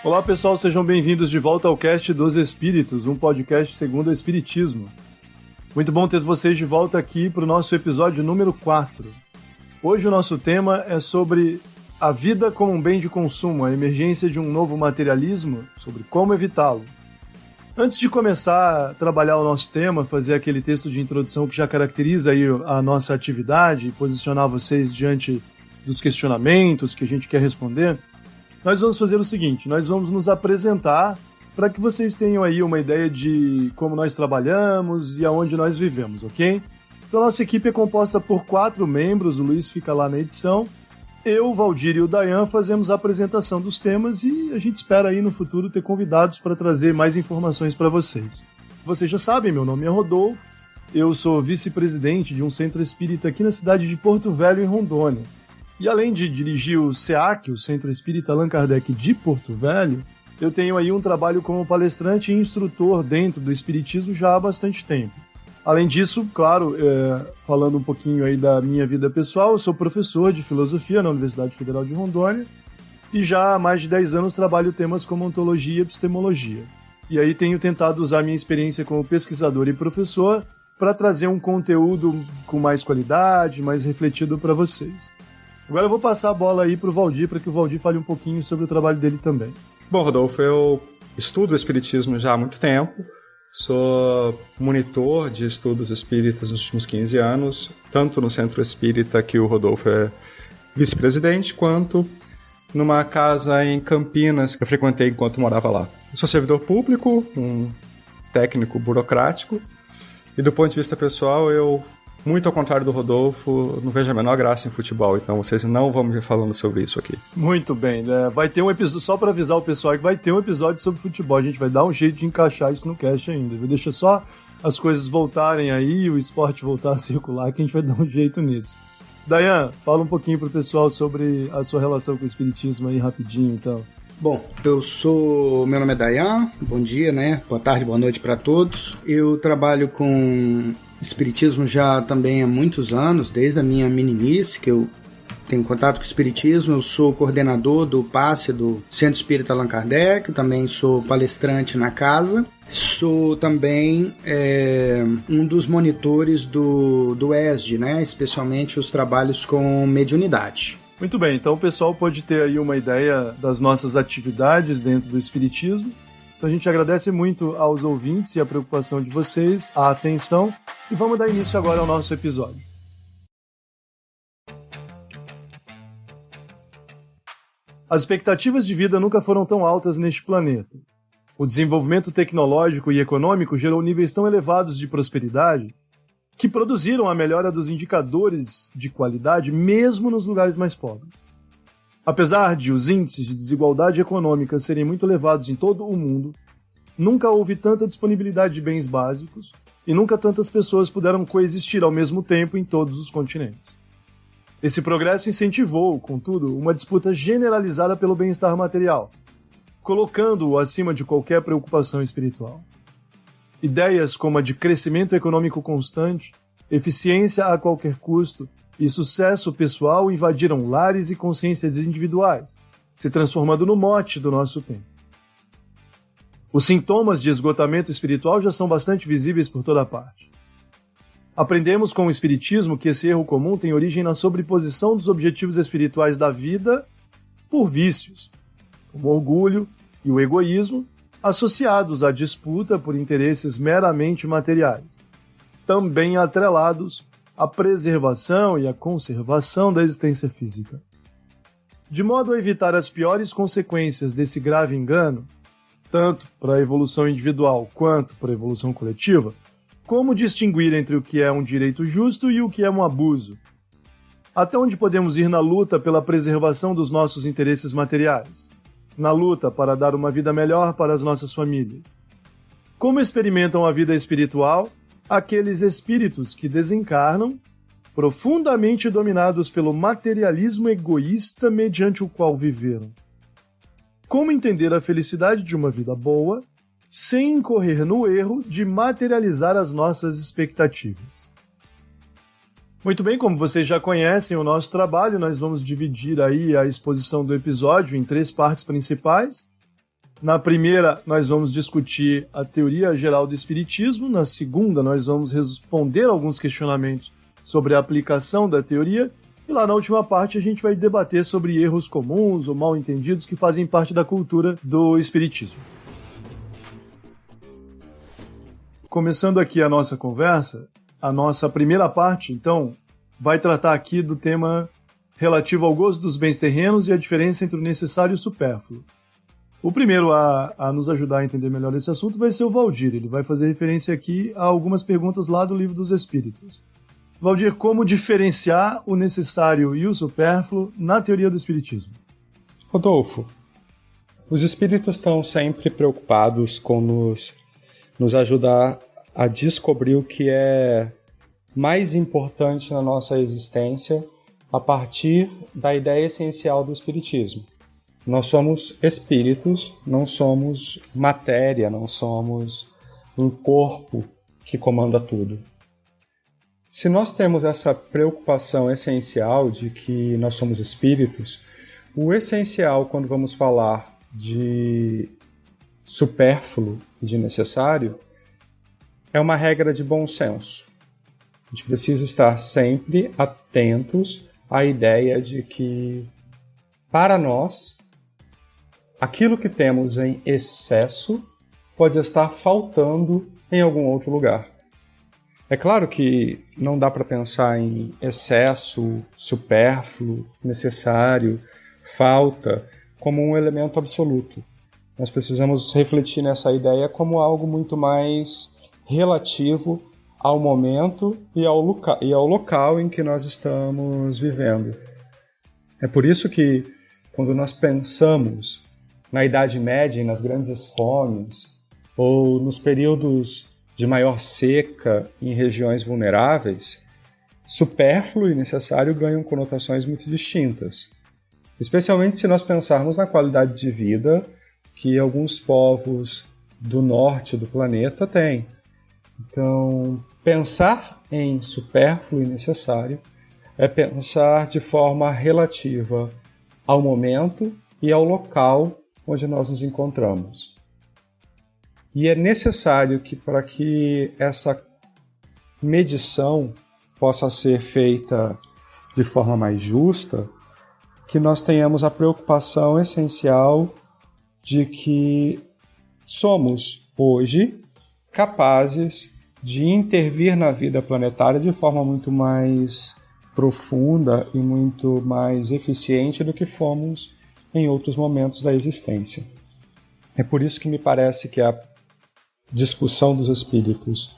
Olá pessoal, sejam bem-vindos de volta ao Cast dos Espíritos, um podcast segundo o Espiritismo. Muito bom ter vocês de volta aqui para o nosso episódio número 4. Hoje o nosso tema é sobre a vida como um bem de consumo, a emergência de um novo materialismo, sobre como evitá-lo. Antes de começar a trabalhar o nosso tema, fazer aquele texto de introdução que já caracteriza aí a nossa atividade, posicionar vocês diante dos questionamentos que a gente quer responder, nós vamos fazer o seguinte, nós vamos nos apresentar para que vocês tenham aí uma ideia de como nós trabalhamos e aonde nós vivemos, ok? Então a nossa equipe é composta por 4 membros, o Luiz fica lá na edição, eu, o Valdir e o Dayan fazemos a apresentação dos temas e a gente espera aí no futuro ter convidados para trazer mais informações para vocês. Vocês já sabem, meu nome é Rodolfo, eu sou vice-presidente de um centro espírita aqui na cidade de Porto Velho, em Rondônia. E além de dirigir o SEAC, o Centro Espírita Allan Kardec de Porto Velho, eu tenho aí um trabalho como palestrante e instrutor dentro do Espiritismo já há bastante tempo. Além disso, claro, falando um pouquinho aí da minha vida pessoal, eu sou professor de filosofia na Universidade Federal de Rondônia e já há mais de 10 anos trabalho temas como ontologia e epistemologia. E aí tenho tentado usar minha experiência como pesquisador e professor para trazer um conteúdo com mais qualidade, mais refletido para vocês. Agora eu vou passar a bola aí para o Valdir, para que o Valdir fale um pouquinho sobre o trabalho dele também. Bom, Rodolfo, eu estudo o Espiritismo já há muito tempo, sou monitor de estudos espíritas nos últimos 15 anos, tanto no Centro Espírita, que o Rodolfo é vice-presidente, quanto numa casa em Campinas, que eu frequentei enquanto morava lá. Eu sou servidor público, um técnico burocrático, e do ponto de vista pessoal, eu, muito ao contrário do Rodolfo, não vejo a menor graça em futebol, então vocês não vão me ver falando sobre isso aqui. Muito bem, né? Vai ter um episódio, só para avisar o pessoal que vai ter um episódio sobre futebol, a gente vai dar um jeito de encaixar isso no cast ainda, deixa só as coisas voltarem aí, o esporte voltar a circular, que a gente vai dar um jeito nisso. Dayan, fala um pouquinho pro pessoal sobre a sua relação com o Espiritismo aí, rapidinho, então. Bom, meu nome é Dayan, bom dia, né? Boa tarde, boa noite para todos. Eu trabalho com Espiritismo já também há muitos anos, desde a minha meninice, que eu tenho contato com o Espiritismo. Eu sou coordenador do PASSE do Centro Espírita Allan Kardec, também sou palestrante na casa. Sou também um dos monitores do ESD, né? Especialmente os trabalhos com mediunidade. Muito bem, então o pessoal pode ter aí uma ideia das nossas atividades dentro do Espiritismo. Então a gente agradece muito aos ouvintes e a preocupação de vocês, a atenção, e vamos dar início agora ao nosso episódio. As expectativas de vida nunca foram tão altas neste planeta. O desenvolvimento tecnológico e econômico gerou níveis tão elevados de prosperidade que produziram a melhora dos indicadores de qualidade mesmo nos lugares mais pobres. Apesar de os índices de desigualdade econômica serem muito elevados em todo o mundo, nunca houve tanta disponibilidade de bens básicos e nunca tantas pessoas puderam coexistir ao mesmo tempo em todos os continentes. Esse progresso incentivou, contudo, uma disputa generalizada pelo bem-estar material, colocando-o acima de qualquer preocupação espiritual. Ideias como a de crescimento econômico constante, eficiência a qualquer custo e sucesso pessoal invadiram lares e consciências individuais, se transformando no mote do nosso tempo. Os sintomas de esgotamento espiritual já são bastante visíveis por toda parte. Aprendemos com o Espiritismo que esse erro comum tem origem na sobreposição dos objetivos espirituais da vida por vícios, como o orgulho e o egoísmo, associados à disputa por interesses meramente materiais, também atrelados à preservação e à conservação da existência física. De modo a evitar as piores consequências desse grave engano, tanto para a evolução individual quanto para a evolução coletiva, como distinguir entre o que é um direito justo e o que é um abuso? Até onde podemos ir na luta pela preservação dos nossos interesses materiais? Na luta para dar uma vida melhor para as nossas famílias? Como experimentam a vida espiritual aqueles espíritos que desencarnam, profundamente dominados pelo materialismo egoísta mediante o qual viveram? Como entender a felicidade de uma vida boa sem incorrer no erro de materializar as nossas expectativas? Muito bem, como vocês já conhecem o nosso trabalho, nós vamos dividir aí a exposição do episódio em 3 partes principais. Na primeira, nós vamos discutir a teoria geral do espiritismo. Na segunda, nós vamos responder alguns questionamentos sobre a aplicação da teoria. E lá na última parte, a gente vai debater sobre erros comuns ou mal entendidos que fazem parte da cultura do espiritismo. Começando aqui a nossa conversa, a nossa primeira parte, então, vai tratar aqui do tema relativo ao gozo dos bens terrenos e a diferença entre o necessário e o supérfluo. O primeiro a nos ajudar a entender melhor esse assunto vai ser o Valdir. Ele vai fazer referência aqui a algumas perguntas lá do Livro dos Espíritos. Valdir, como diferenciar o necessário e o supérfluo na teoria do espiritismo? Rodolfo, os espíritos estão sempre preocupados com nos ajudar a descobrir o que é mais importante na nossa existência a partir da ideia essencial do espiritismo. Nós somos espíritos, não somos matéria, não somos um corpo que comanda tudo. Se nós temos essa preocupação essencial de que nós somos espíritos, o essencial quando vamos falar de supérfluo e de necessário é uma regra de bom senso. A gente precisa estar sempre atentos à ideia de que, para nós, aquilo que temos em excesso pode estar faltando em algum outro lugar. É claro que não dá para pensar em excesso, supérfluo, necessário, falta, como um elemento absoluto. Nós precisamos refletir nessa ideia como algo muito mais relativo ao momento e ao local em que nós estamos vivendo. É por isso que, quando nós pensamos na Idade Média e nas grandes fomes, ou nos períodos de maior seca em regiões vulneráveis, supérfluo e necessário ganham conotações muito distintas. Especialmente se nós pensarmos na qualidade de vida que alguns povos do norte do planeta têm. Então, pensar em supérfluo e necessário é pensar de forma relativa ao momento e ao local onde nós nos encontramos. E é necessário que, para que essa medição possa ser feita de forma mais justa, que nós tenhamos a preocupação essencial de que somos, hoje, capazes de intervir na vida planetária de forma muito mais profunda e muito mais eficiente do que fomos em outros momentos da existência. É por isso que me parece que a discussão dos espíritos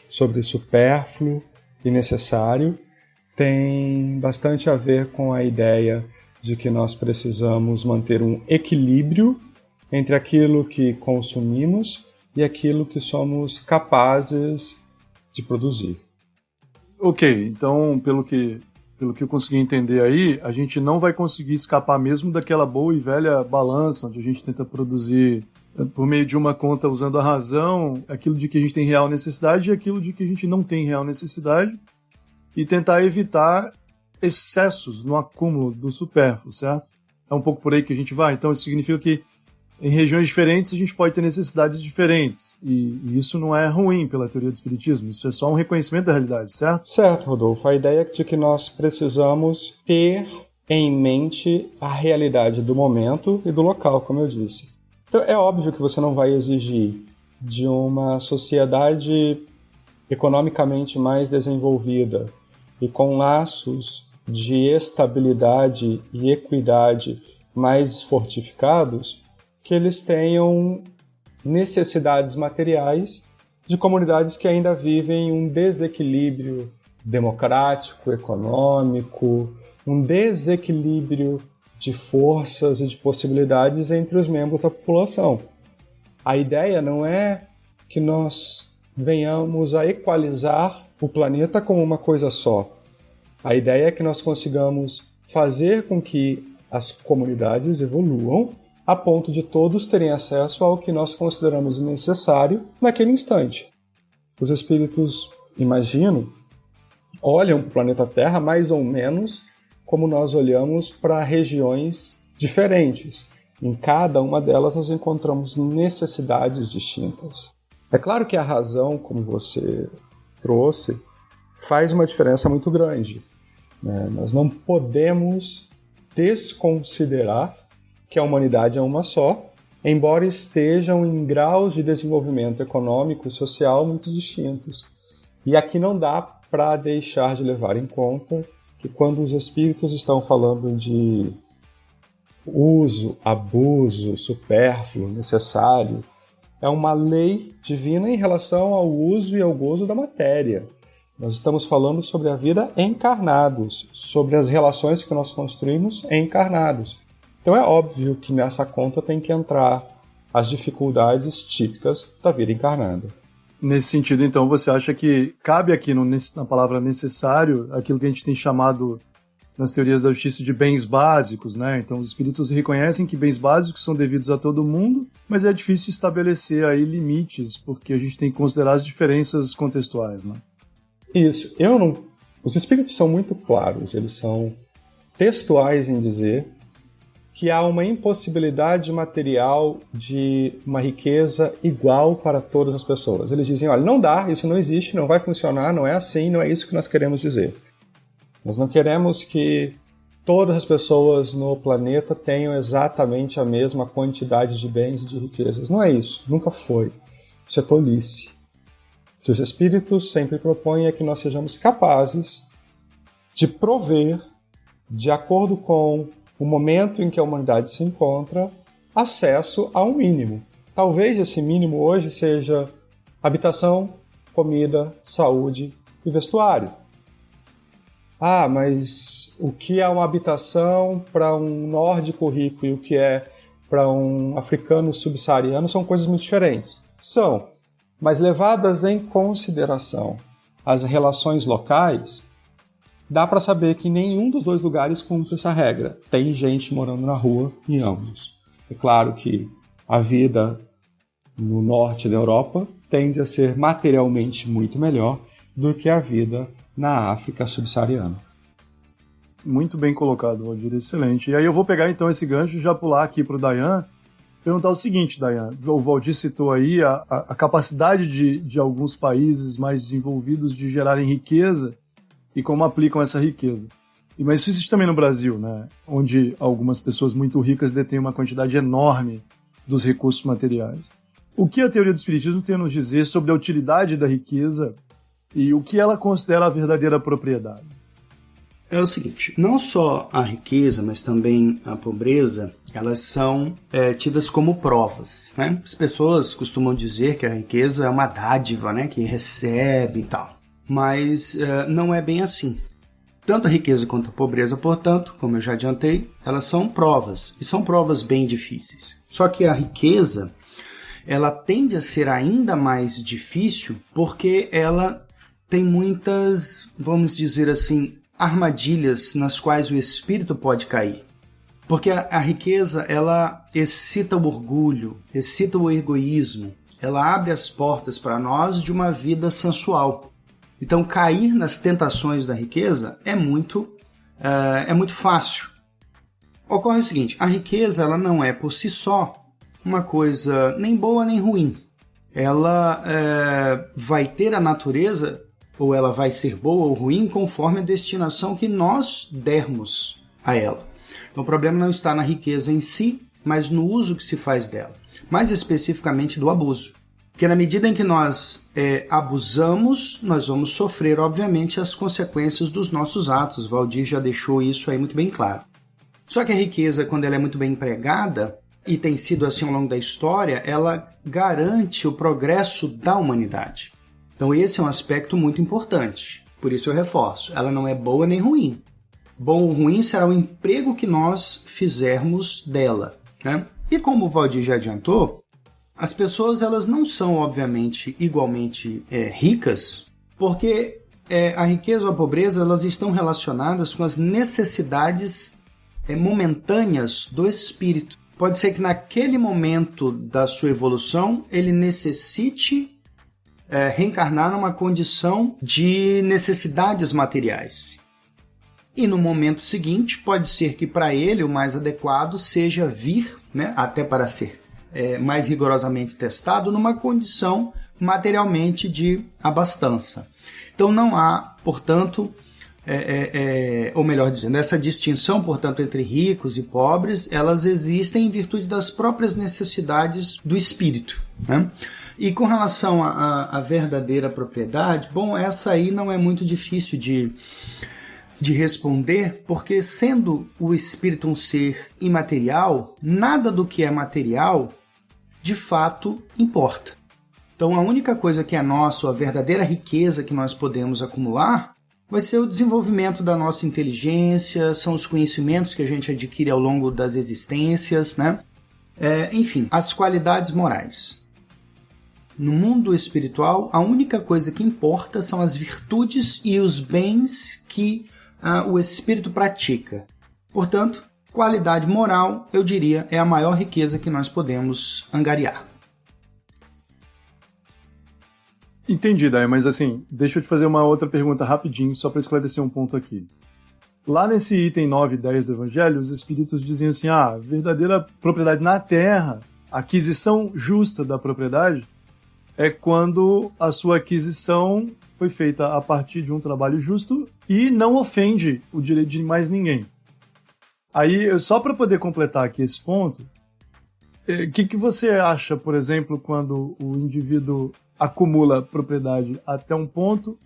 sobre supérfluo e necessário tem bastante a ver com a ideia de que nós precisamos manter um equilíbrio entre aquilo que consumimos e aquilo que somos capazes de produzir. Ok, então, pelo que eu consegui entender aí, a gente não vai conseguir escapar mesmo daquela boa e velha balança, onde a gente tenta produzir, por meio de uma conta usando a razão, aquilo de que a gente tem real necessidade e aquilo de que a gente não tem real necessidade, e tentar evitar excessos no acúmulo do supérfluo, certo? É um pouco por aí que a gente vai. Então, isso significa que em regiões diferentes a gente pode ter necessidades diferentes. E isso não é ruim pela teoria do espiritismo. Isso é só um reconhecimento da realidade, certo? Certo, Rodolfo. A ideia de que nós precisamos ter em mente a realidade do momento e do local, como eu disse. Então, é óbvio que você não vai exigir de uma sociedade economicamente mais desenvolvida e com laços de estabilidade e equidade mais fortificados, que eles tenham necessidades materiais de comunidades que ainda vivem um desequilíbrio democrático, econômico, um desequilíbrio de forças e de possibilidades entre os membros da população. A ideia não é que nós venhamos a equalizar o planeta como uma coisa só. A ideia é que nós consigamos fazer com que as comunidades evoluam a ponto de todos terem acesso ao que nós consideramos necessário naquele instante. Os espíritos, imagino, olham para o planeta Terra mais ou menos como nós olhamos para regiões diferentes. Em cada uma delas nós encontramos necessidades distintas. É claro que a razão, como você trouxe, faz uma diferença muito grande, né? Nós não podemos desconsiderar que a humanidade é uma só, embora estejam em graus de desenvolvimento econômico e social muito distintos. E aqui não dá para deixar de levar em conta que quando os espíritos estão falando de uso, abuso, supérfluo, necessário, é uma lei divina em relação ao uso e ao gozo da matéria. Nós estamos falando sobre a vida encarnados, sobre as relações que nós construímos encarnados. Então é óbvio que nessa conta tem que entrar as dificuldades típicas da vida encarnada. Nesse sentido, então, você acha que cabe aqui na palavra necessário aquilo que a gente tem chamado nas teorias da justiça de bens básicos, né? Então, os espíritos reconhecem que bens básicos são devidos a todo mundo, mas é difícil estabelecer aí limites, porque a gente tem que considerar as diferenças contextuais, né? Isso. Os espíritos são muito claros, eles são textuais em dizer que há uma impossibilidade material de uma riqueza igual para todas as pessoas. Eles dizem, olha, não dá, isso não existe, não vai funcionar, não é assim, não é isso que nós queremos dizer. Nós não queremos que todas as pessoas no planeta tenham exatamente a mesma quantidade de bens e de riquezas. Não é isso, nunca foi. Isso é tolice. O que os espíritos sempre propõem é que nós sejamos capazes de prover, de acordo com o momento em que a humanidade se encontra, acesso a um mínimo. Talvez esse mínimo hoje seja habitação, comida, saúde e vestuário. Ah, mas o que é uma habitação para um nórdico rico e o que é para um africano subsaariano são coisas muito diferentes. São, mas levadas em consideração as relações locais, dá para saber que nenhum dos dois lugares cumpre essa regra. Tem gente morando na rua em ambos. É claro que a vida no norte da Europa tende a ser materialmente muito melhor do que a vida na África subsaariana. Muito bem colocado, Valdir, excelente. E aí eu vou pegar então esse gancho e já pular aqui para o Dayan, perguntar o seguinte, Dayan, o Valdir citou aí a capacidade de alguns países mais desenvolvidos de gerarem riqueza e como aplicam essa riqueza. Mas isso existe também no Brasil, né? Onde algumas pessoas muito ricas detêm uma quantidade enorme dos recursos materiais. O que a teoria do espiritismo tem a nos dizer sobre a utilidade da riqueza e o que ela considera a verdadeira propriedade? É o seguinte, não só a riqueza, mas também a pobreza, elas são tidas como provas, né? As pessoas costumam dizer que a riqueza é uma dádiva, né? Que recebe e tal. Mas não é bem assim. Tanto a riqueza quanto a pobreza, portanto, como eu já adiantei, elas são provas, e são provas bem difíceis. Só que a riqueza, ela tende a ser ainda mais difícil porque ela tem muitas, vamos dizer assim, armadilhas nas quais o espírito pode cair. Porque a riqueza, ela excita o orgulho, excita o egoísmo, ela abre as portas para nós de uma vida sensual. Então, cair nas tentações da riqueza é muito fácil. Ocorre o seguinte, a riqueza ela não é por si só uma coisa nem boa nem ruim. Ela vai ter a natureza, ou ela vai ser boa ou ruim, conforme a destinação que nós dermos a ela. Então, o problema não está na riqueza em si, mas no uso que se faz dela. Mais especificamente do abuso. Porque na medida em que nós abusamos, nós vamos sofrer, obviamente, as consequências dos nossos atos. Valdir já deixou isso aí muito bem claro. Só que a riqueza, quando ela é muito bem empregada, e tem sido assim ao longo da história, ela garante o progresso da humanidade. Então esse é um aspecto muito importante. Por isso eu reforço, ela não é boa nem ruim. Bom ou ruim será o emprego que nós fizermos dela, né? E como o Valdir já adiantou, as pessoas elas não são, obviamente, igualmente ricas, porque a riqueza ou a pobreza elas estão relacionadas com as necessidades momentâneas do espírito. Pode ser que naquele momento da sua evolução ele necessite reencarnar numa condição de necessidades materiais. e no momento seguinte pode ser que para ele o mais adequado seja vir, né, até para ser mais rigorosamente testado, numa condição materialmente de abastança. Então não há, portanto, ou melhor dizendo, essa distinção, portanto, entre ricos e pobres, elas existem em virtude das próprias necessidades do espírito, né? E com relação à verdadeira propriedade, bom, essa aí não é muito difícil de responder, porque sendo o espírito um ser imaterial, nada do que é material, de fato, importa. Então a única coisa que é nosso, a verdadeira riqueza que nós podemos acumular, vai ser o desenvolvimento da nossa inteligência, são os conhecimentos que a gente adquire ao longo das existências, né? Enfim, as qualidades morais. No mundo espiritual, a única coisa que importa são as virtudes e os bens que o espírito pratica. Portanto, qualidade moral, eu diria, é a maior riqueza que nós podemos angariar. Entendi, Day, mas assim, deixa eu te fazer uma outra pergunta rapidinho, só para esclarecer um ponto aqui. Lá nesse item 9 e 10 do Evangelho, os espíritos dizem assim, a verdadeira propriedade na Terra, a aquisição justa da propriedade, é quando a sua aquisição foi feita a partir de um trabalho justo e não ofende o direito de mais ninguém. Aí, só para poder completar aqui esse ponto, o que você acha, por exemplo, quando o indivíduo acumula propriedade até um ponto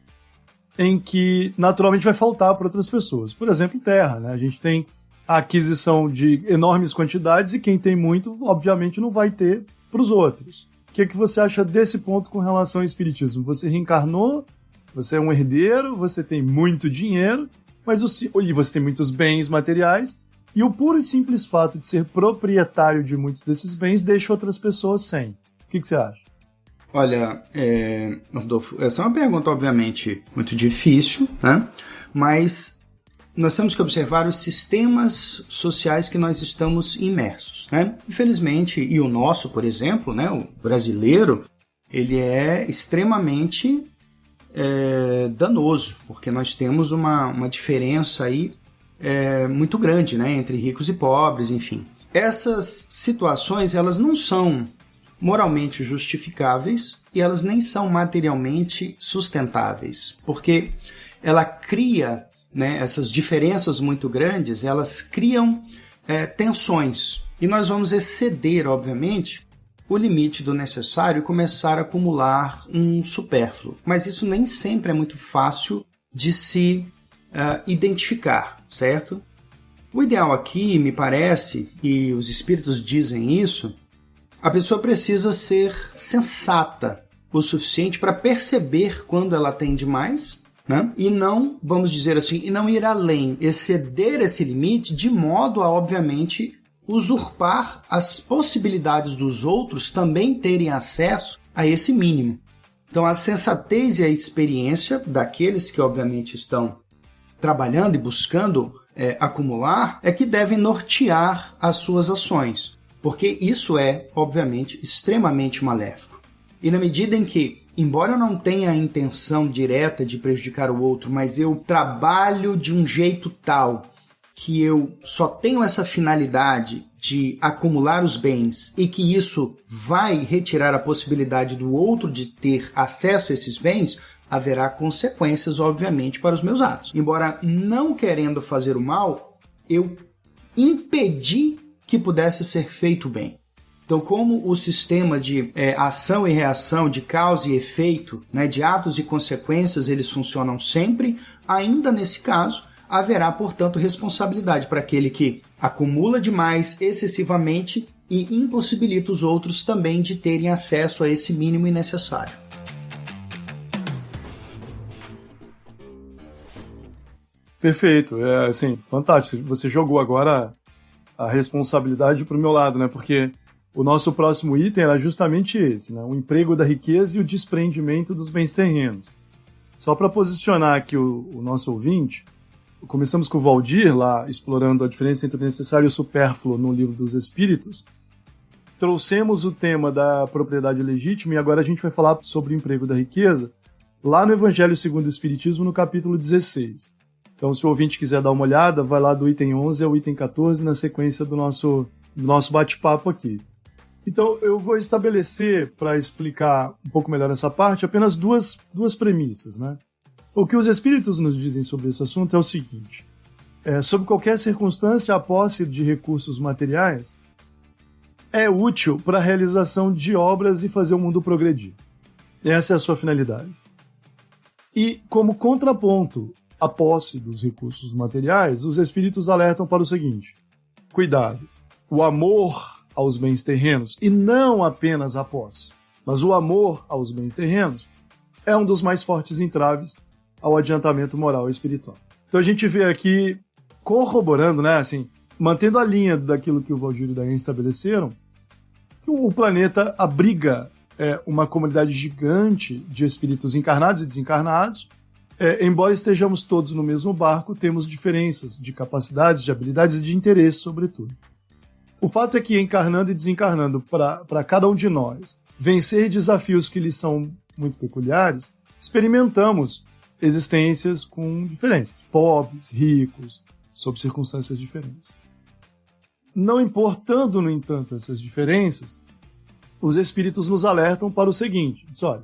em que naturalmente vai faltar para outras pessoas? Por exemplo, terra, né? A gente tem a aquisição de enormes quantidades e quem tem muito, obviamente, não vai ter para os outros. O que você acha desse ponto com relação ao espiritismo? Você reencarnou, você é um herdeiro, você tem muito dinheiro, e você tem muitos bens materiais, e o puro e simples fato de ser proprietário de muitos desses bens deixa outras pessoas sem. O que você acha? Olha, Rodolfo, essa é uma pergunta, obviamente, muito difícil, né? Mas nós temos que observar os sistemas sociais que nós estamos imersos, né? Infelizmente, e o nosso, por exemplo, né, o brasileiro, ele é extremamente danoso, porque nós temos uma diferença aí muito grande, né, entre ricos e pobres, enfim. Essas situações, elas não são moralmente justificáveis e elas nem são materialmente sustentáveis, porque ela cria, né, essas diferenças muito grandes, elas criam tensões. E nós vamos exceder, obviamente, o limite do necessário e começar a acumular um supérfluo. Mas isso nem sempre é muito fácil de se identificar, certo? O ideal aqui, me parece, e os espíritos dizem isso, a pessoa precisa ser sensata o suficiente para perceber quando ela tem demais, né? E não, vamos dizer assim, e não ir além, exceder esse limite de modo a, obviamente, usurpar as possibilidades dos outros também terem acesso a esse mínimo. Então, a sensatez e a experiência daqueles que, obviamente, estão trabalhando e buscando acumular é que devem nortear as suas ações, porque isso é, obviamente, extremamente maléfico. E na medida em que, embora eu não tenha a intenção direta de prejudicar o outro, mas eu trabalho de um jeito tal que eu só tenho essa finalidade de acumular os bens e que isso vai retirar a possibilidade do outro de ter acesso a esses bens, haverá consequências, obviamente, para os meus atos. Embora não querendo fazer o mal, eu impedi que pudesse ser feito o bem. Então, como o sistema de ação e reação, de causa e efeito, né, de atos e consequências, eles funcionam sempre, ainda nesse caso, haverá, portanto, responsabilidade para aquele que acumula demais excessivamente e impossibilita os outros também de terem acesso a esse mínimo necessário. Perfeito, assim, fantástico. Você jogou agora a responsabilidade para o meu lado, né? Porque o nosso próximo item era justamente esse, né? O emprego da riqueza e o desprendimento dos bens terrenos. Só para posicionar aqui o nosso ouvinte, começamos com o Valdir, lá explorando a diferença entre o necessário e o supérfluo no Livro dos Espíritos. Trouxemos o tema da propriedade legítima e agora a gente vai falar sobre o emprego da riqueza lá no Evangelho segundo o Espiritismo, no capítulo 16. Então, se o ouvinte quiser dar uma olhada, vai lá do item 11 ao item 14 na sequência do nosso bate-papo aqui. Então, eu vou estabelecer, para explicar um pouco melhor essa parte, apenas duas premissas, né? O que os espíritos nos dizem sobre esse assunto é o seguinte: sob qualquer circunstância, a posse de recursos materiais é útil para a realização de obras e fazer o mundo progredir. Essa é a sua finalidade. E, como contraponto à posse dos recursos materiais, os espíritos alertam para o seguinte: cuidado, o amor aos bens terrenos, e não apenas a posse, mas o amor aos bens terrenos, é um dos mais fortes entraves ao adiantamento moral e espiritual. Então a gente vê aqui, corroborando, né, assim, mantendo a linha daquilo que o Valdir e o Dayan estabeleceram, que o planeta abriga uma comunidade gigante de espíritos encarnados e desencarnados. Embora estejamos todos no mesmo barco, temos diferenças de capacidades, de habilidades e de interesse, sobretudo. O fato é que, encarnando e desencarnando para cada um de nós vencer desafios que lhes são muito peculiares, experimentamos existências com diferenças, pobres, ricos, sob circunstâncias diferentes. Não importando, no entanto, essas diferenças, os espíritos nos alertam para o seguinte: diz, olha,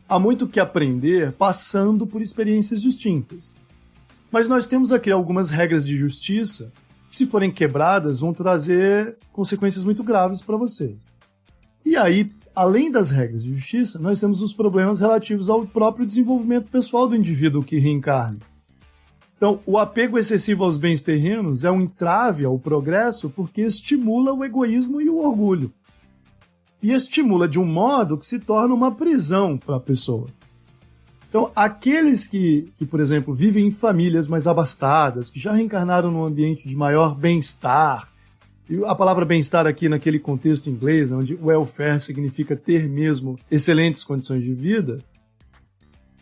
há muito que aprender passando por experiências distintas. Mas nós temos aqui algumas regras de justiça que, se forem quebradas, vão trazer consequências muito graves para vocês. E aí, além das regras de justiça, nós temos os problemas relativos ao próprio desenvolvimento pessoal do indivíduo que reencarna. Então, o apego excessivo aos bens terrenos é um entrave ao progresso porque estimula o egoísmo e o orgulho. E estimula de um modo que se torna uma prisão para a pessoa. Então, aqueles que, por exemplo, vivem em famílias mais abastadas, que já reencarnaram num ambiente de maior bem-estar, e a palavra bem-estar aqui naquele contexto inglês, né, onde welfare significa ter mesmo excelentes condições de vida,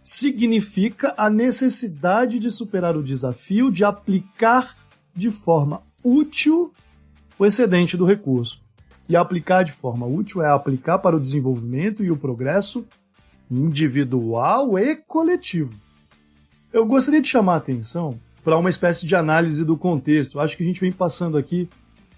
significa a necessidade de superar o desafio de aplicar de forma útil o excedente do recurso. E aplicar de forma útil é aplicar para o desenvolvimento e o progresso individual e coletivo. Eu gostaria de chamar a atenção para uma espécie de análise do contexto. Acho que a gente vem passando aqui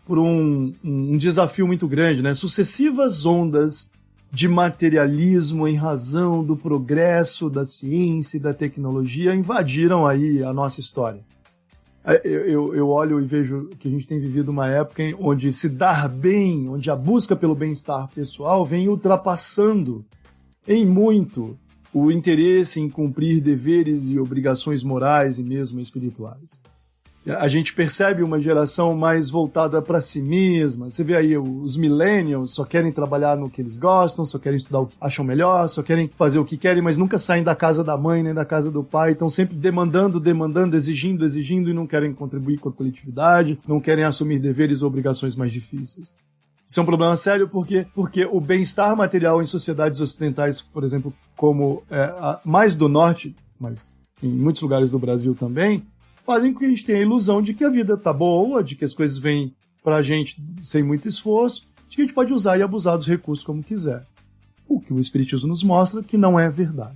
por um desafio muito grande, né? Sucessivas ondas de materialismo em razão do progresso da ciência e da tecnologia invadiram aí a nossa história. Eu olho e vejo que a gente tem vivido uma época onde se dar bem, onde a busca pelo bem-estar pessoal vem ultrapassando em muito o interesse em cumprir deveres e obrigações morais e mesmo espirituais. A gente percebe uma geração mais voltada para si mesma. Você vê aí os millennials só querem trabalhar no que eles gostam, só querem estudar o que acham melhor, só querem fazer o que querem, mas nunca saem da casa da mãe nem da casa do pai. Estão sempre demandando, exigindo e não querem contribuir com a coletividade, não querem assumir deveres ou obrigações mais difíceis. Isso é um problema sério porque o bem-estar material em sociedades ocidentais, por exemplo, como mais do norte, mas em muitos lugares do Brasil também, fazem com que a gente tenha a ilusão de que a vida tá boa, de que as coisas vêm pra gente sem muito esforço, de que a gente pode usar e abusar dos recursos como quiser. O que o Espiritismo nos mostra que não é verdade.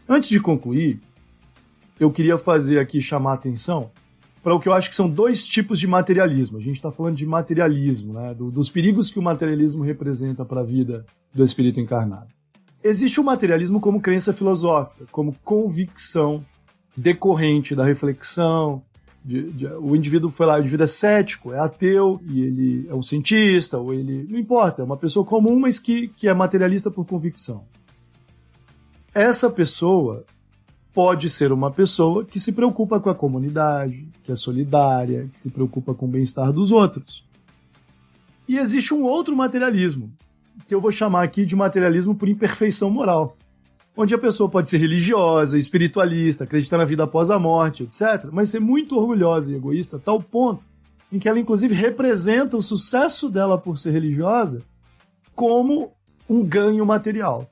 Antes de concluir, eu queria chamar a atenção para o que eu acho que são dois tipos de materialismo. A gente está falando de materialismo, né? Dos perigos que o materialismo representa para a vida do espírito encarnado. Existe o materialismo como crença filosófica, como convicção decorrente da reflexão. O indivíduo foi lá, o indivíduo é cético, é ateu, e ele é um cientista, ou ele... não importa, é uma pessoa comum, mas que é materialista por convicção. Essa pessoa pode ser uma pessoa que se preocupa com a comunidade, que é solidária, que se preocupa com o bem-estar dos outros. E existe um outro materialismo, que eu vou chamar aqui de materialismo por imperfeição moral, onde a pessoa pode ser religiosa, espiritualista, acreditar na vida após a morte, etc., mas ser muito orgulhosa e egoísta a tal ponto em que ela, inclusive, representa o sucesso dela por ser religiosa como um ganho material.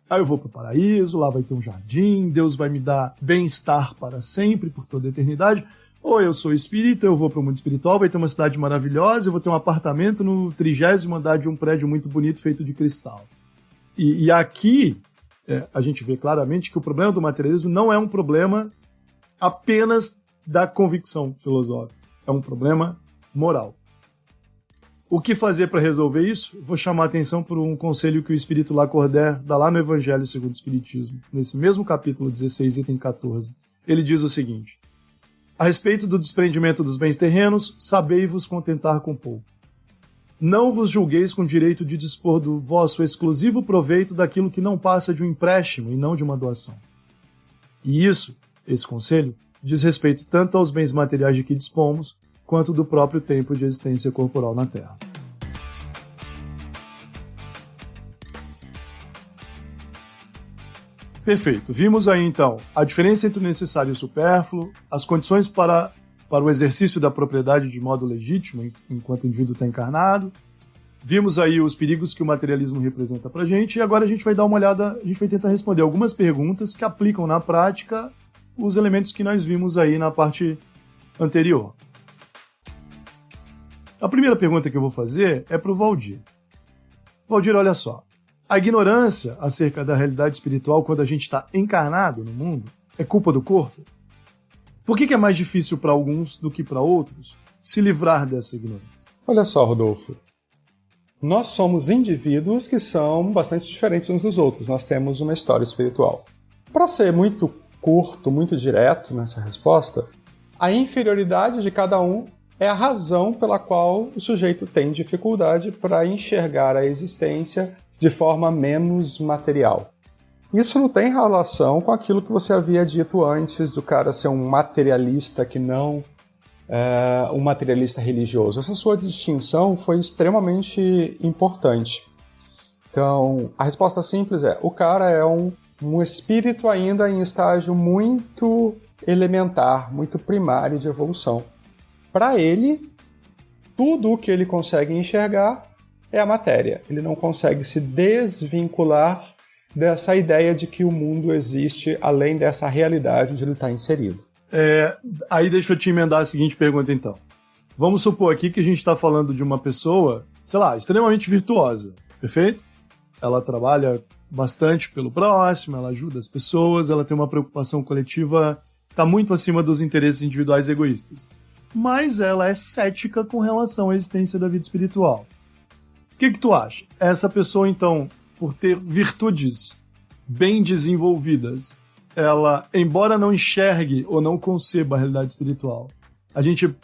Aí eu vou para o paraíso, lá vai ter um jardim, Deus vai me dar bem-estar para sempre, por toda a eternidade. Ou eu sou espírita, eu vou para o mundo espiritual, vai ter uma cidade maravilhosa, eu vou ter um apartamento no 30º andar de um prédio muito bonito feito de cristal. E aqui a gente vê claramente que o problema do materialismo não é um problema apenas da convicção filosófica. É um problema moral. O que fazer para resolver isso? Vou chamar a atenção por um conselho que o Espírito Lacordaire dá lá no Evangelho segundo o Espiritismo, nesse mesmo capítulo 16, item 14. Ele diz o seguinte: a respeito do desprendimento dos bens terrenos, sabei-vos contentar com pouco. Não vos julgueis com direito de dispor do vosso exclusivo proveito daquilo que não passa de um empréstimo e não de uma doação. E isso, esse conselho, diz respeito tanto aos bens materiais de que dispomos, quanto do próprio tempo de existência corporal na Terra. Perfeito. Vimos aí, então, a diferença entre o necessário e o supérfluo, as condições para o exercício da propriedade de modo legítimo, enquanto o indivíduo está encarnado. Vimos aí os perigos que o materialismo representa para a gente, e agora a gente vai dar uma olhada, a gente vai tentar responder algumas perguntas que aplicam na prática os elementos que nós vimos aí na parte anterior. A primeira pergunta que eu vou fazer é para o Valdir. Valdir, olha só. A ignorância acerca da realidade espiritual quando a gente está encarnado no mundo é culpa do corpo? Por que é mais difícil para alguns do que para outros se livrar dessa ignorância? Olha só, Rodolfo. Nós somos indivíduos que são bastante diferentes uns dos outros. Nós temos uma história espiritual. Para ser muito curto, muito direto nessa resposta, a inferioridade de cada um é a razão pela qual o sujeito tem dificuldade para enxergar a existência de forma menos material. Isso não tem relação com aquilo que você havia dito antes do cara ser um materialista que não um materialista religioso. Essa sua distinção foi extremamente importante. Então, a resposta simples é: o cara é um espírito ainda em estágio muito elementar, muito primário de evolução. Para ele, tudo o que ele consegue enxergar é a matéria. Ele não consegue se desvincular dessa ideia de que o mundo existe além dessa realidade onde ele está inserido. Aí deixa eu te emendar a seguinte pergunta, então. Vamos supor aqui que a gente está falando de uma pessoa, sei lá, extremamente virtuosa, perfeito? Ela trabalha bastante pelo próximo, ela ajuda as pessoas, ela tem uma preocupação coletiva, está muito acima dos interesses individuais e egoístas. Mas ela é cética com relação à existência da vida espiritual. O que tu acha? Essa pessoa, então, por ter virtudes bem desenvolvidas, ela, embora não enxergue ou não conceba a realidade espiritual, a gente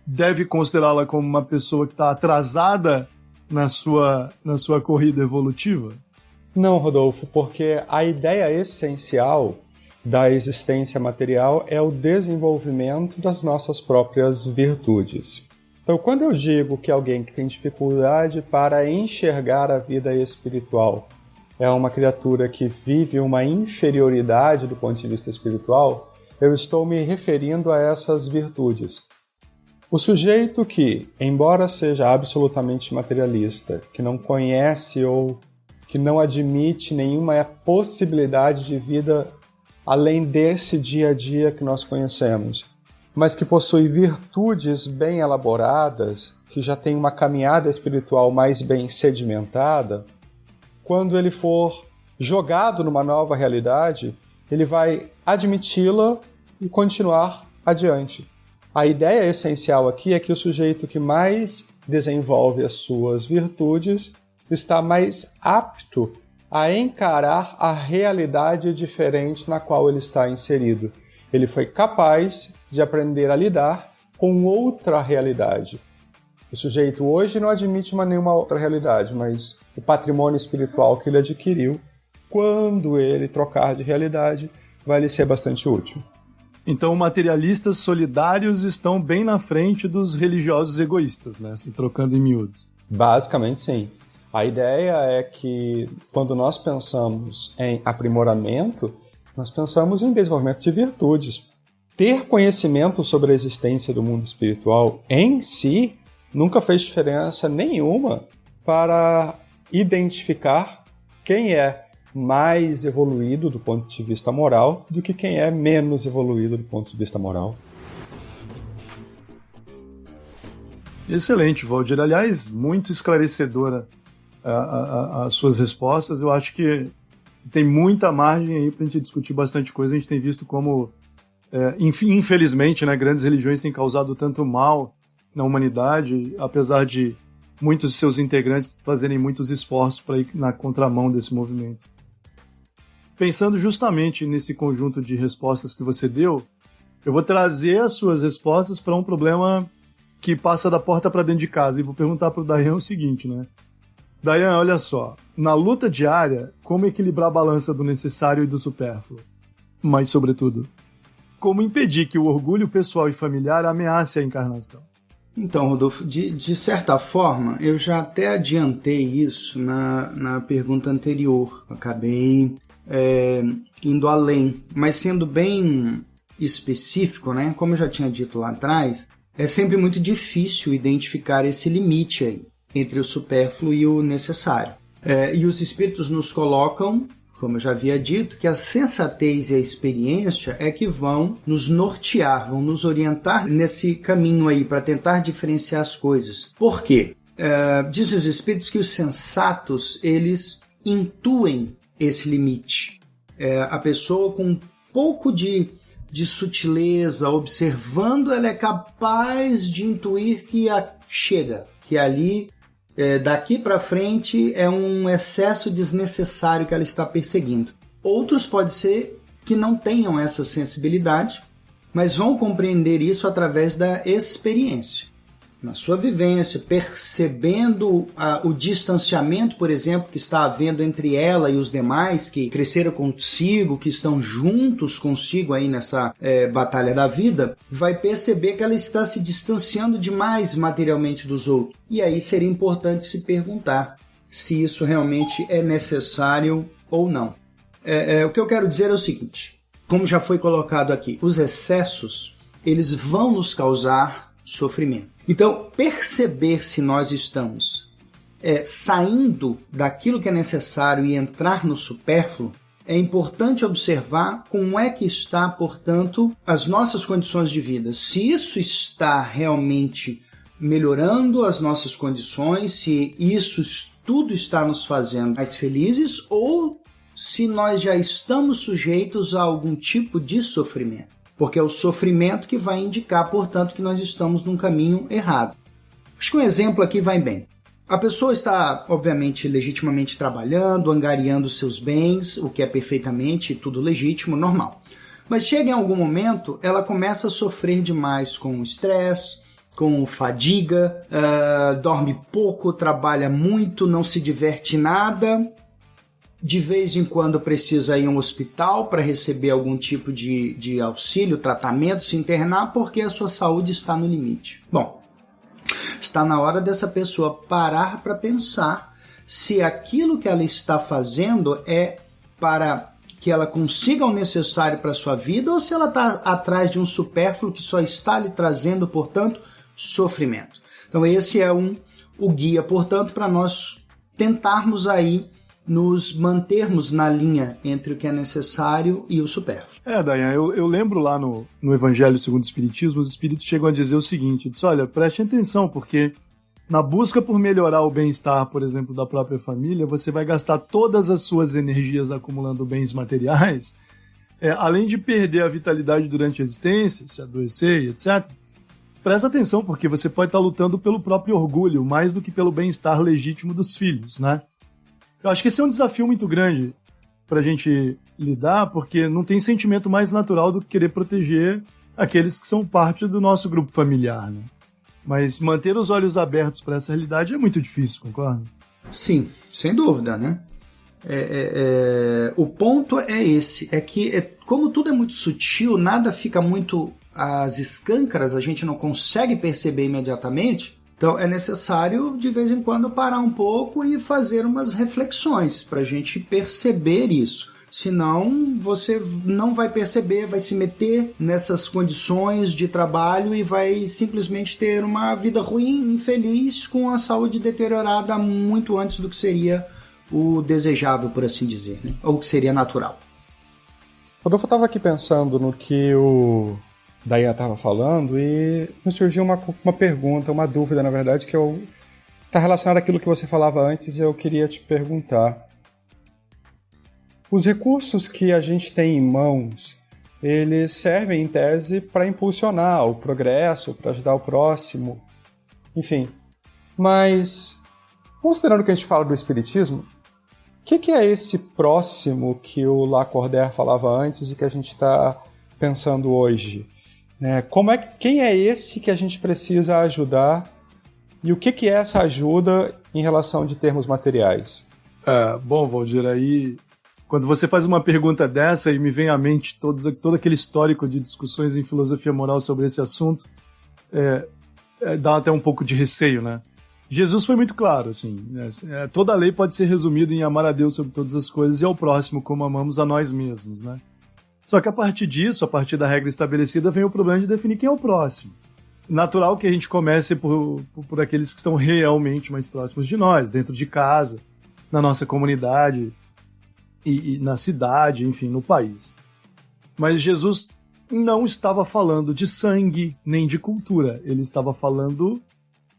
deve considerá-la como uma pessoa que está atrasada na sua corrida evolutiva? Não, Rodolfo, porque a ideia essencial da existência material é o desenvolvimento das nossas próprias virtudes. Então, quando eu digo que alguém que tem dificuldade para enxergar a vida espiritual é uma criatura que vive uma inferioridade do ponto de vista espiritual, eu estou me referindo a essas virtudes. O sujeito que, embora seja absolutamente materialista, que não conhece ou que não admite nenhuma possibilidade de vida além desse dia a dia que nós conhecemos, mas que possui virtudes bem elaboradas, que já tem uma caminhada espiritual mais bem sedimentada, quando ele for jogado numa nova realidade, ele vai admiti-la e continuar adiante. A ideia essencial aqui é que o sujeito que mais desenvolve as suas virtudes está mais apto a encarar a realidade diferente na qual ele está inserido. Ele foi capaz de aprender a lidar com outra realidade. O sujeito hoje não admite nenhuma outra realidade, mas o patrimônio espiritual que ele adquiriu, quando ele trocar de realidade, vai lhe ser bastante útil. Então, materialistas solidários estão bem na frente dos religiosos egoístas, né? Se trocando em miúdos. Basicamente, sim. A ideia é que, quando nós pensamos em aprimoramento, nós pensamos em desenvolvimento de virtudes. Ter conhecimento sobre a existência do mundo espiritual em si nunca fez diferença nenhuma para identificar quem é mais evoluído do ponto de vista moral do que quem é menos evoluído do ponto de vista moral. Excelente, Valdir. Aliás, muito esclarecedora as suas respostas. Eu acho que tem muita margem aí para a gente discutir bastante coisa. A gente tem visto como Infelizmente, né, grandes religiões têm causado tanto mal na humanidade, apesar de muitos de seus integrantes fazerem muitos esforços para ir na contramão desse movimento. Pensando justamente nesse conjunto de respostas que você deu, eu vou trazer as suas respostas para um problema que passa da porta para dentro de casa. E vou perguntar para o Dayan o seguinte, né? Dayan, olha só. Na luta diária, como equilibrar a balança do necessário e do supérfluo? Mas, sobretudo, como impedir que o orgulho pessoal e familiar ameace a encarnação? Então, Rodolfo, de certa forma, eu já até adiantei isso na pergunta anterior. Acabei indo além, mas sendo bem específico, né? Como eu já tinha dito lá atrás, é sempre muito difícil identificar esse limite aí entre o supérfluo e o necessário. E os espíritos nos colocam, como eu já havia dito, que a sensatez e a experiência é que vão nos nortear, vão nos orientar nesse caminho aí para tentar diferenciar as coisas. Por quê? Dizem os espíritos que os sensatos, eles intuem esse limite. A pessoa com um pouco de sutileza, observando, ela é capaz de intuir que chega, que ali, daqui para frente, é um excesso desnecessário que ela está perseguindo. Outros pode ser que não tenham essa sensibilidade, mas vão compreender isso através da experiência. Na sua vivência, percebendo o distanciamento, por exemplo, que está havendo entre ela e os demais que cresceram consigo, que estão juntos consigo aí nessa batalha da vida, vai perceber que ela está se distanciando demais materialmente dos outros. E aí seria importante se perguntar se isso realmente é necessário ou não. O que eu quero dizer é o seguinte, como já foi colocado aqui, os excessos, eles vão nos causar sofrimento. Então, perceber se nós estamos saindo daquilo que é necessário e entrar no supérfluo, é importante observar como é que está, portanto, as nossas condições de vida. Se isso está realmente melhorando as nossas condições, se isso tudo está nos fazendo mais felizes ou se nós já estamos sujeitos a algum tipo de sofrimento. Porque é o sofrimento que vai indicar, portanto, que nós estamos num caminho errado. Acho que um exemplo aqui vai bem. A pessoa está, obviamente, legitimamente trabalhando, angariando seus bens, o que é perfeitamente tudo legítimo, normal. Mas chega em algum momento, ela começa a sofrer demais com estresse, com fadiga, dorme pouco, trabalha muito, não se diverte nada. De vez em quando precisa ir a um hospital para receber algum tipo de auxílio, tratamento, se internar, porque a sua saúde está no limite. Bom, está na hora dessa pessoa parar para pensar se aquilo que ela está fazendo é para que ela consiga o necessário para a sua vida ou se ela está atrás de um supérfluo que só está lhe trazendo, portanto, sofrimento. Então esse é o guia, portanto, para nós tentarmos aí nos mantermos na linha entre o que é necessário e o supérfluo. Dayan, eu lembro lá no Evangelho segundo o Espiritismo, os Espíritos chegam a dizer o seguinte, diz, olha, preste atenção, porque na busca por melhorar o bem-estar, por exemplo, da própria família, você vai gastar todas as suas energias acumulando bens materiais, além de perder a vitalidade durante a existência, se adoecer, etc. Presta atenção, porque você pode estar lutando pelo próprio orgulho, mais do que pelo bem-estar legítimo dos filhos, né? Eu acho que esse é um desafio muito grande para a gente lidar, porque não tem sentimento mais natural do que querer proteger aqueles que são parte do nosso grupo familiar, né? Mas manter os olhos abertos para essa realidade é muito difícil, concorda? Sim, sem dúvida, né? O ponto é esse, é que como tudo é muito sutil, nada fica muito às escâncaras, a gente não consegue perceber imediatamente. Então é necessário de vez em quando parar um pouco e fazer umas reflexões para a gente perceber isso. Senão você não vai perceber, vai se meter nessas condições de trabalho e vai simplesmente ter uma vida ruim, infeliz, com a saúde deteriorada muito antes do que seria o desejável, por assim dizer, né? Ou que seria natural. Rodolfo, eu estava aqui pensando no que o Dayan estava falando e me surgiu uma pergunta, uma dúvida, na verdade, que está relacionada àquilo que você falava antes e eu queria te perguntar. Os recursos que a gente tem em mãos eles servem, em tese, para impulsionar o progresso, para ajudar o próximo, enfim. Mas, considerando que a gente fala do espiritismo, o que é esse próximo que o Lacordaire falava antes e que a gente está pensando hoje? Quem é esse que a gente precisa ajudar e o que é essa ajuda em relação de termos materiais? Bom, Valdir, aí quando você faz uma pergunta dessa e me vem à mente todo aquele histórico de discussões em filosofia moral sobre esse assunto, dá até um pouco de receio, né? Jesus foi muito claro, assim, toda a lei pode ser resumida em amar a Deus sobre todas as coisas e ao próximo como amamos a nós mesmos, né? Só que a partir disso, a partir da regra estabelecida, vem o problema de definir quem é o próximo. Natural que a gente comece por aqueles que estão realmente mais próximos de nós, dentro de casa, na nossa comunidade, e na cidade, enfim, no país. Mas Jesus não estava falando de sangue nem de cultura, ele estava falando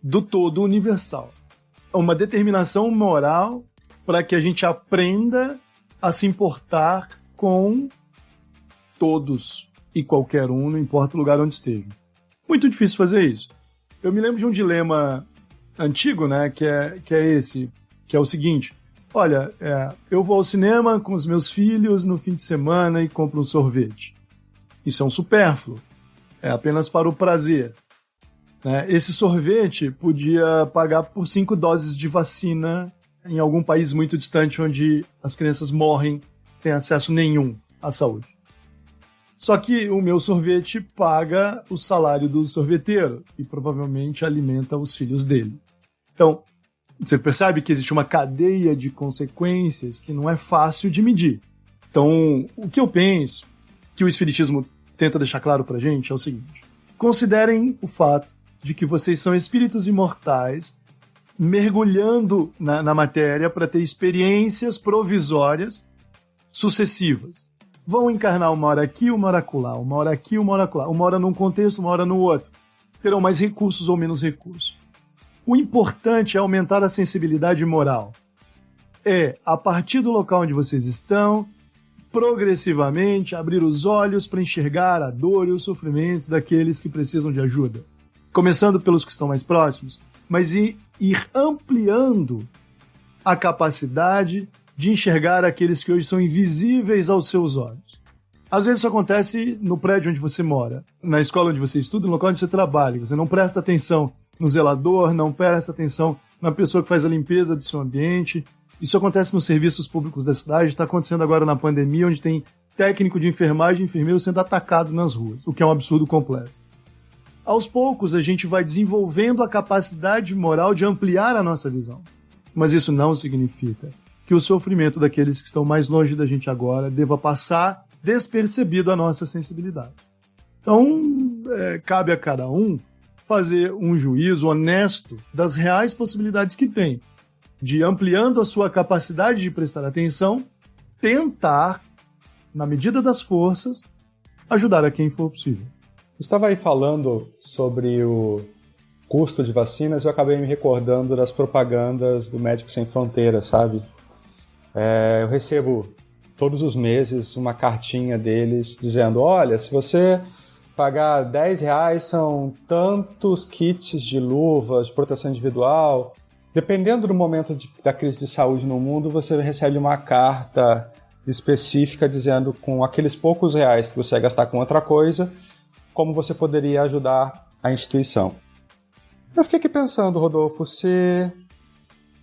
do todo universal. Uma determinação moral para que a gente aprenda a se importar com todos e qualquer um, não importa o lugar onde esteja. Muito difícil fazer isso. Eu me lembro de um dilema antigo, né, que é esse, que é o seguinte: olha, eu vou ao cinema com os meus filhos no fim de semana e compro um sorvete. Isso é um supérfluo. É apenas para o prazer. Esse sorvete podia pagar por 5 doses de vacina em algum país muito distante onde as crianças morrem sem acesso nenhum à saúde. Só que o meu sorvete paga o salário do sorveteiro e provavelmente alimenta os filhos dele. Então, você percebe que existe uma cadeia de consequências que não é fácil de medir. Então, o que eu penso, que o Espiritismo tenta deixar claro pra gente, é o seguinte: considerem o fato de que vocês são espíritos imortais mergulhando na matéria para ter experiências provisórias sucessivas. Vão encarnar uma hora aqui, uma hora acolá, uma hora aqui, uma hora acolá, uma hora num contexto, uma hora no outro. Terão mais recursos ou menos recursos. O importante é aumentar a sensibilidade moral. A partir do local onde vocês estão, progressivamente abrir os olhos para enxergar a dor e o sofrimento daqueles que precisam de ajuda. Começando pelos que estão mais próximos, mas ir ampliando a capacidade de enxergar aqueles que hoje são invisíveis aos seus olhos. Às vezes isso acontece no prédio onde você mora, na escola onde você estuda, no local onde você trabalha. Você não presta atenção no zelador, não presta atenção na pessoa que faz a limpeza do seu ambiente. Isso acontece nos serviços públicos da cidade, está acontecendo agora na pandemia, onde tem técnico de enfermagem e enfermeiro sendo atacado nas ruas, o que é um absurdo completo. Aos poucos, a gente vai desenvolvendo a capacidade moral de ampliar a nossa visão. Mas isso não significa que o sofrimento daqueles que estão mais longe da gente agora deva passar despercebido a nossa sensibilidade. Então, cabe a cada um fazer um juízo honesto das reais possibilidades que tem, de, ampliando a sua capacidade de prestar atenção, tentar, na medida das forças, ajudar a quem for possível. Estava aí falando sobre o custo de vacinas, eu acabei me recordando das propagandas do Médicos Sem Fronteiras, sabe? Eu recebo todos os meses uma cartinha deles dizendo: olha, se você pagar R$10 são tantos kits de luvas, de proteção individual. Dependendo do momento da crise de saúde no mundo, você recebe uma carta específica dizendo, com aqueles poucos reais que você vai gastar com outra coisa, como você poderia ajudar a instituição. Eu fiquei aqui pensando, Rodolfo,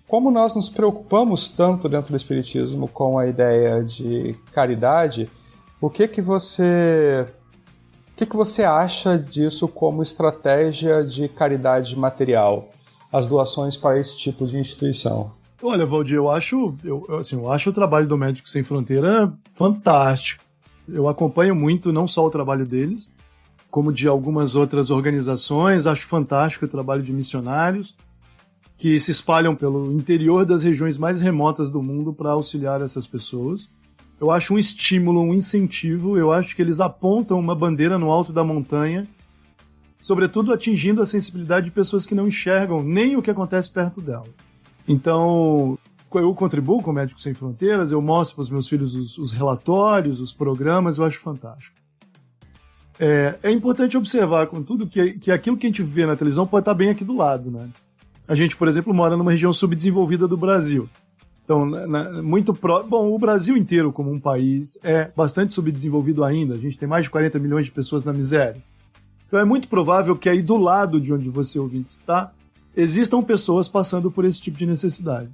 como nós nos preocupamos tanto dentro do Espiritismo com a ideia de caridade, o que você acha disso como estratégia de caridade material? As doações para esse tipo de instituição? Olha, Valdir, eu acho o trabalho do Médicos Sem Fronteira fantástico. Eu acompanho muito não só o trabalho deles, como de algumas outras organizações. Acho fantástico o trabalho de missionários que se espalham pelo interior das regiões mais remotas do mundo para auxiliar essas pessoas. Eu acho um estímulo, um incentivo. Eu acho que eles apontam uma bandeira no alto da montanha, sobretudo atingindo a sensibilidade de pessoas que não enxergam nem o que acontece perto delas. Então, eu contribuo com o Médicos Sem Fronteiras, eu mostro para os meus filhos os relatórios, os programas, eu acho fantástico. É importante observar, contudo, que aquilo que a gente vê na televisão pode estar bem aqui do lado, né? A gente, por exemplo, mora numa região subdesenvolvida do Brasil. Então, bom, o Brasil inteiro como um país é bastante subdesenvolvido ainda. A gente tem mais de 40 milhões de pessoas na miséria. Então é muito provável que aí do lado de onde você ouvinte está, existam pessoas passando por esse tipo de necessidade.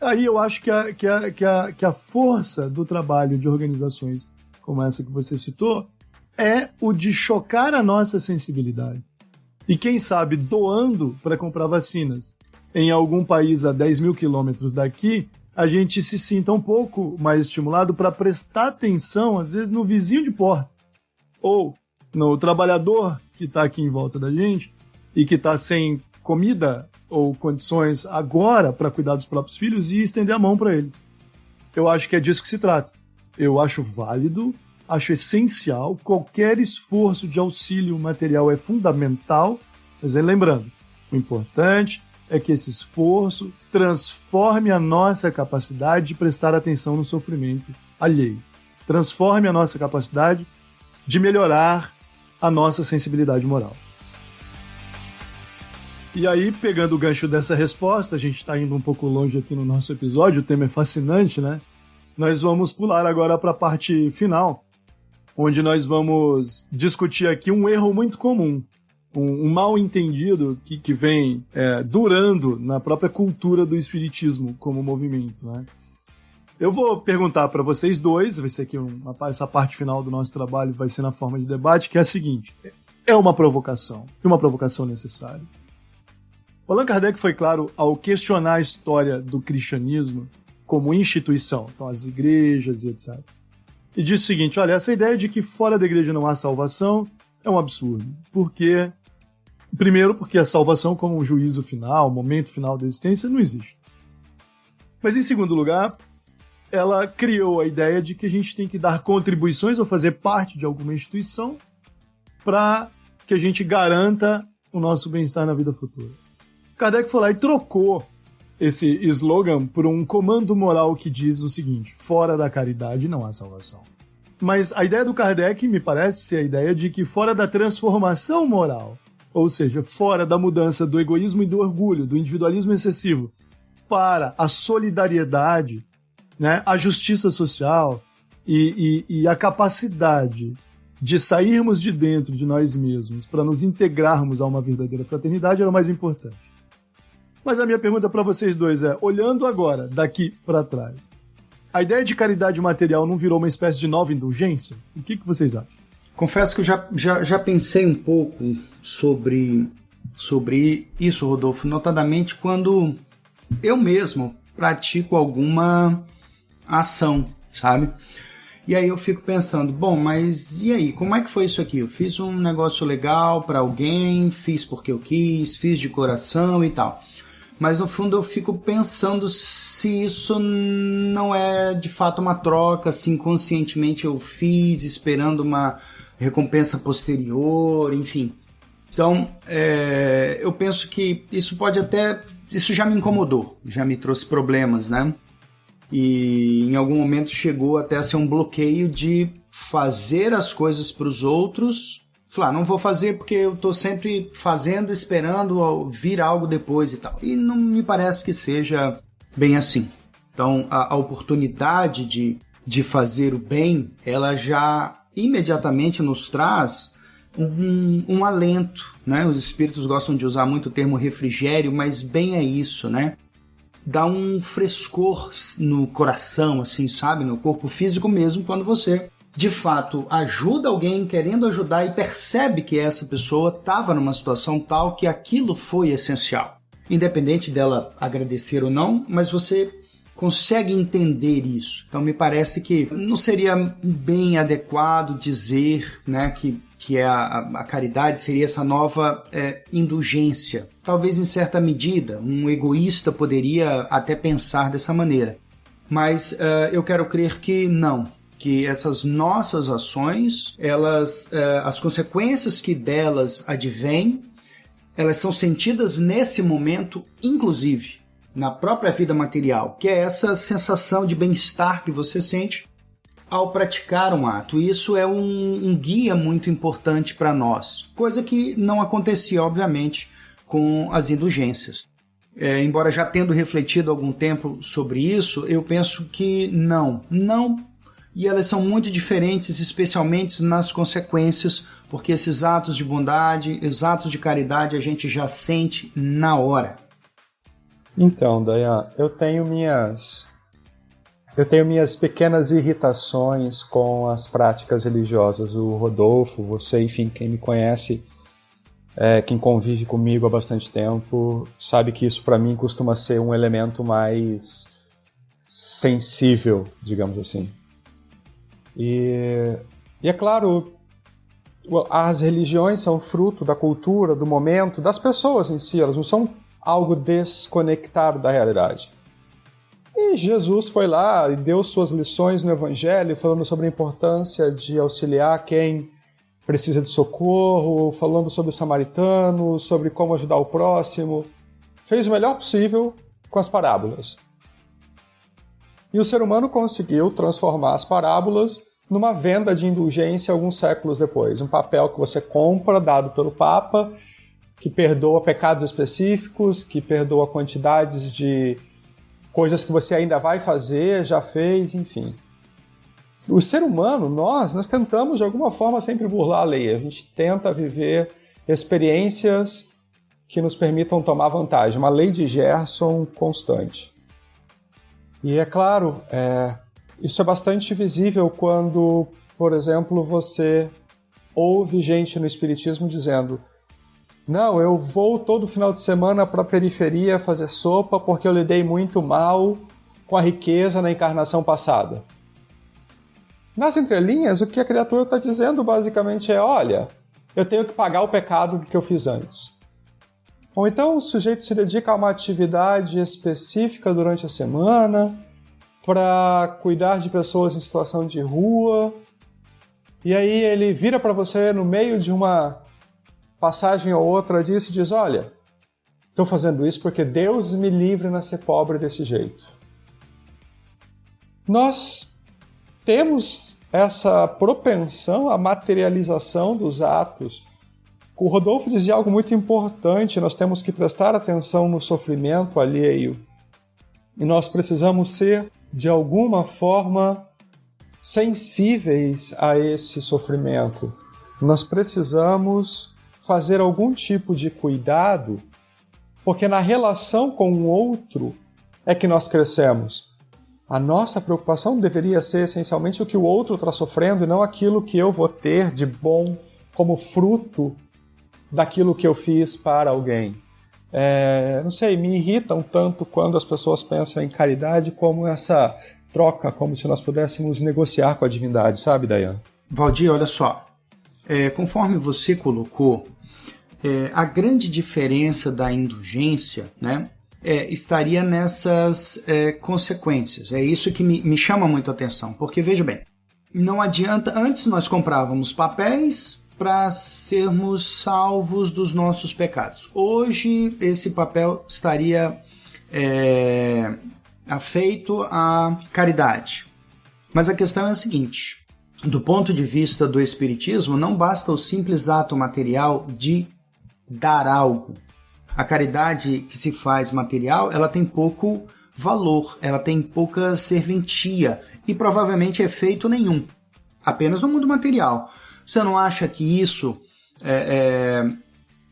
Aí eu acho que a força do trabalho de organizações como essa que você citou é o de chocar a nossa sensibilidade. E quem sabe doando para comprar vacinas em algum país a 10 mil quilômetros daqui, a gente se sinta um pouco mais estimulado para prestar atenção, às vezes, no vizinho de porta. Ou no trabalhador que está aqui em volta da gente e que está sem comida ou condições agora para cuidar dos próprios filhos e estender a mão para eles. Eu acho que é disso que se trata. Eu acho válido, acho essencial, qualquer esforço de auxílio material é fundamental, mas lembrando, o importante é que esse esforço transforme a nossa capacidade de prestar atenção no sofrimento alheio. Transforme a nossa capacidade de melhorar a nossa sensibilidade moral. E aí, pegando o gancho dessa resposta, a gente está indo um pouco longe aqui no nosso episódio, o tema é fascinante, né? Nós vamos pular agora para a parte final, onde nós vamos discutir aqui um erro muito comum, um mal entendido que vem durando na própria cultura do espiritismo como movimento, né? Eu vou perguntar para vocês dois, vai ser aqui essa parte final do nosso trabalho vai ser na forma de debate, que é a seguinte: é uma provocação, e uma provocação necessária. O Allan Kardec foi claro ao questionar a história do cristianismo como instituição, então as igrejas e etc. E disse o seguinte: olha, essa ideia de que fora da igreja não há salvação é um absurdo. Primeiro, porque a salvação como um juízo final, momento final da existência, não existe. Mas em segundo lugar, ela criou a ideia de que a gente tem que dar contribuições ou fazer parte de alguma instituição para que a gente garanta o nosso bem-estar na vida futura. Kardec foi lá e trocou esse slogan por um comando moral que diz o seguinte: fora da caridade não há salvação. Mas a ideia do Kardec me parece ser a ideia de que fora da transformação moral, ou seja, fora da mudança do egoísmo e do orgulho, do individualismo excessivo, para a solidariedade, né, a justiça social e a capacidade de sairmos de dentro de nós mesmos para nos integrarmos a uma verdadeira fraternidade era o mais importante. Mas a minha pergunta para vocês dois é, olhando agora, daqui para trás, a ideia de caridade material não virou uma espécie de nova indulgência? O que vocês acham? Confesso que eu já pensei um pouco sobre isso, Rodolfo, notadamente quando eu mesmo pratico alguma ação, sabe? E aí eu fico pensando, bom, mas e aí, como é que foi isso aqui? Eu fiz um negócio legal para alguém, fiz porque eu quis, fiz de coração e tal. Mas no fundo eu fico pensando se isso não é de fato uma troca, se inconscientemente eu fiz esperando uma recompensa posterior, enfim. Então, eu penso que isso já me incomodou, já me trouxe problemas, né? E em algum momento chegou até a ser um bloqueio de fazer as coisas para os outros. Falar, não vou fazer porque eu estou sempre fazendo, esperando vir algo depois e tal. E não me parece que seja bem assim. Então, a oportunidade de fazer o bem, ela já imediatamente nos traz um alento, né? Os espíritos gostam de usar muito o termo refrigério, mas bem é isso, né? Dá um frescor no coração, assim, sabe? No corpo físico mesmo, quando você, de fato, ajuda alguém querendo ajudar e percebe que essa pessoa estava numa situação tal que aquilo foi essencial. Independente dela agradecer ou não, mas você consegue entender isso. Então me parece que não seria bem adequado dizer, né, que a caridade seria essa nova indulgência. Talvez em certa medida, um egoísta poderia até pensar dessa maneira. Mas eu quero crer que não. Que essas nossas ações, as consequências que delas advêm, elas são sentidas nesse momento, inclusive na própria vida material, que é essa sensação de bem-estar que você sente ao praticar um ato. Isso é um guia muito importante para nós, coisa que não acontecia, obviamente, com as indulgências. Embora já tendo refletido algum tempo sobre isso, eu penso que não, e elas são muito diferentes, especialmente nas consequências, porque esses atos de bondade, esses atos de caridade, a gente já sente na hora. Então, Dayan, eu tenho minhas pequenas irritações com as práticas religiosas. O Rodolfo, você, enfim, quem me conhece, quem convive comigo há bastante tempo, sabe que isso para mim costuma ser um elemento mais sensível, digamos assim. E é claro, as religiões são fruto da cultura, do momento, das pessoas em si, elas não são algo desconectado da realidade. E Jesus foi lá e deu suas lições no Evangelho, falando sobre a importância de auxiliar quem precisa de socorro, falando sobre os samaritanos, sobre como ajudar o próximo. Fez o melhor possível com as parábolas. E o ser humano conseguiu transformar as parábolas numa venda de indulgência alguns séculos depois. Um papel que você compra, dado pelo Papa, que perdoa pecados específicos, que perdoa quantidades de coisas que você ainda vai fazer, já fez, enfim. O ser humano, nós tentamos de alguma forma sempre burlar a lei. A gente tenta viver experiências que nos permitam tomar vantagem. Uma lei de Gerson constante. E é claro, isso é bastante visível quando, por exemplo, você ouve gente no espiritismo dizendo: não, eu vou todo final de semana para a periferia fazer sopa porque eu lidei muito mal com a riqueza na encarnação passada. Nas entrelinhas, o que a criatura está dizendo basicamente é: olha, eu tenho que pagar o pecado que eu fiz antes. Ou então o sujeito se dedica a uma atividade específica durante a semana para cuidar de pessoas em situação de rua, e aí ele vira para você no meio de uma passagem ou outra disso e diz: olha, estou fazendo isso porque Deus me livre de ser pobre desse jeito. Nós temos essa propensão à materialização dos atos. O Rodolfo dizia algo muito importante: nós temos que prestar atenção no sofrimento alheio. E nós precisamos ser, de alguma forma, sensíveis a esse sofrimento. Nós precisamos fazer algum tipo de cuidado, porque na relação com o outro é que nós crescemos. A nossa preocupação deveria ser essencialmente o que o outro está sofrendo e não aquilo que eu vou ter de bom como fruto daquilo que eu fiz para alguém. Não sei, me irrita um tanto quando as pessoas pensam em caridade como essa troca, como se nós pudéssemos negociar com a divindade, sabe, Dayan? Valdir, olha só, conforme você colocou, a grande diferença da indulgência, né, estaria nessas consequências. É isso que me chama muito a atenção, porque veja bem, não adianta, antes nós comprávamos papéis para sermos salvos dos nossos pecados. Hoje esse papel estaria afeito à caridade. Mas a questão é a seguinte: do ponto de vista do Espiritismo, não basta o simples ato material de dar algo. A caridade que se faz material, ela tem pouco valor, ela tem pouca serventia e provavelmente efeito nenhum, apenas no mundo material. Você não acha que isso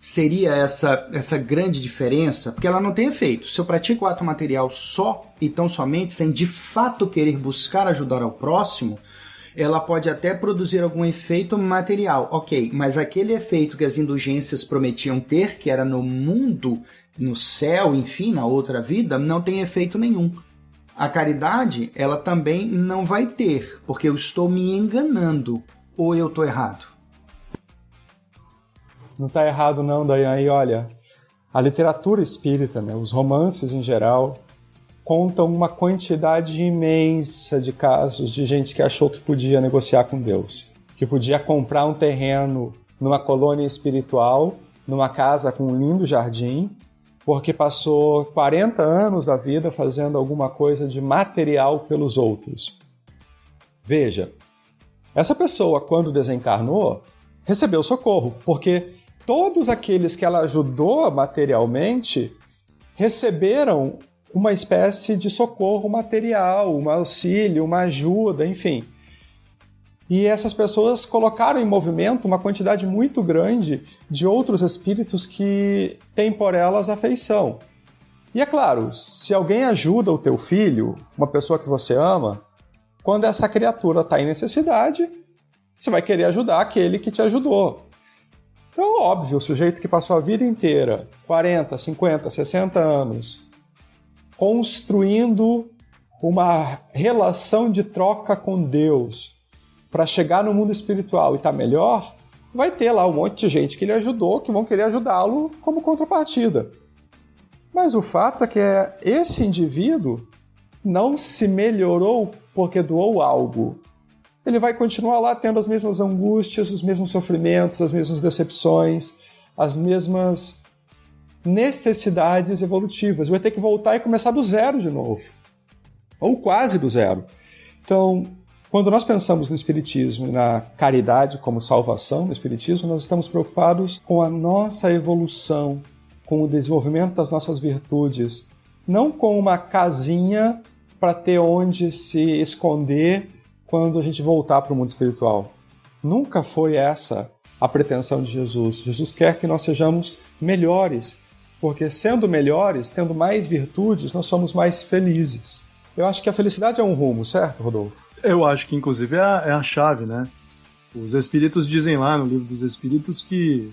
seria essa grande diferença? Porque ela não tem efeito. Se eu pratico o ato material só e tão somente, sem de fato querer buscar ajudar ao próximo, ela pode até produzir algum efeito material, ok, mas aquele efeito que as indulgências prometiam ter, que era no mundo, no céu, enfim, na outra vida, não tem efeito nenhum. A caridade, ela também não vai ter, porque eu estou me enganando, ou eu estou errado? Não está errado não, Dayan. E olha, a literatura espírita, né, os romances em geral, contam uma quantidade imensa de casos de gente que achou que podia negociar com Deus, que podia comprar um terreno numa colônia espiritual, numa casa com um lindo jardim, porque passou 40 anos da vida fazendo alguma coisa de material pelos outros. Veja, essa pessoa, quando desencarnou, recebeu socorro, porque todos aqueles que ela ajudou materialmente receberam uma espécie de socorro material, um auxílio, uma ajuda, enfim. E essas pessoas colocaram em movimento uma quantidade muito grande de outros espíritos que têm por elas afeição. E é claro, se alguém ajuda o teu filho, uma pessoa que você ama, quando essa criatura está em necessidade, você vai querer ajudar aquele que te ajudou. Então, óbvio, o sujeito que passou a vida inteira, 40, 50, 60 anos, construindo uma relação de troca com Deus para chegar no mundo espiritual e estar melhor, vai ter lá um monte de gente que ele ajudou, que vão querer ajudá-lo como contrapartida. Mas o fato é que esse indivíduo não se melhorou porque doou algo. Ele vai continuar lá tendo as mesmas angústias, os mesmos sofrimentos, as mesmas decepções, as mesmas necessidades evolutivas. Vai ter que voltar e começar do zero de novo. Ou quase do zero. Então, quando nós pensamos no Espiritismo e na caridade como salvação no Espiritismo, nós estamos preocupados com a nossa evolução, com o desenvolvimento das nossas virtudes, não com uma casinha para ter onde se esconder quando a gente voltar para o mundo espiritual. Nunca foi essa a pretensão de Jesus. Jesus quer que nós sejamos melhores, porque sendo melhores, tendo mais virtudes, nós somos mais felizes. Eu acho que a felicidade é um rumo, certo, Rodolfo? Eu acho que, inclusive, é a chave, né? Os Espíritos dizem lá no Livro dos Espíritos que